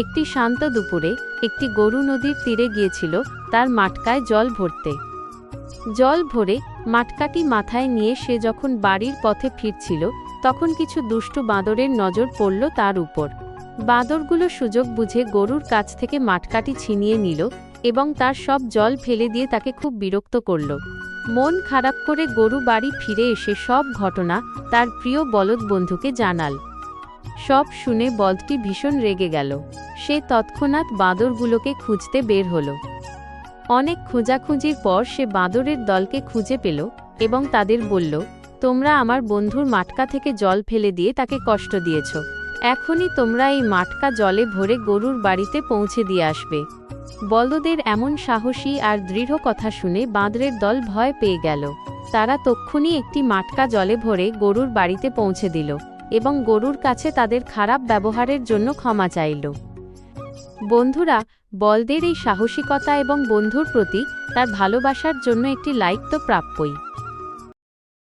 একটি শান্ত দুপুরে একটি গরু নদীর তীরে গিয়েছিল তার মাটকায় জল ভরতে। জল ভরে মাটকাটি মাথায় নিয়ে সে যখন বাড়ির পথে ফিরছিল তখন কিছু দুষ্টু বাঁদরের নজর পড়ল তার উপর। বাঁদরগুলো সুযোগ বুঝে গরুর কাছ থেকে মাটকাটি ছিনিয়ে নিল এবং তার সব জল ফেলে দিয়ে তাকে খুব বিরক্ত করল। মন খারাপ করে গরু বাড়ি ফিরে এসে সব ঘটনা তার প্রিয় বলদ বন্ধুকে জানাল। সব শুনে বলদটি ভীষণ রেগে গেল। সে তৎক্ষণাৎ বাঁদরগুলোকে খুঁজতে বের হল। অনেক খোঁজাখুঁজির পর সে বাঁদরের দলকে খুঁজে পেল এবং তাদের বলল, তোমরা আমার বন্ধুর মাটকা থেকে জল ফেলে দিয়ে তাকে কষ্ট দিয়েছ। এখনই তোমরা এই মাটকা জলে ভরে গরুর বাড়িতে পৌঁছে দিয়ে আসবে। বলদের এমন সাহসী আর দৃঢ় কথা শুনে বাঁদরের দল ভয় পেয়ে গেল। তারা তক্ষুনি একটি মাটকা জলে ভরে গরুর বাড়িতে পৌঁছে দিল এবং গরুর কাছে তাদের খারাপ ব্যবহারের জন্য ক্ষমা চাইল। বন্ধুরা, বলদের এই সাহসিকতা এবং বন্ধুর প্রতি তার ভালোবাসার জন্য একটি লাইক তো প্রাপ্যই।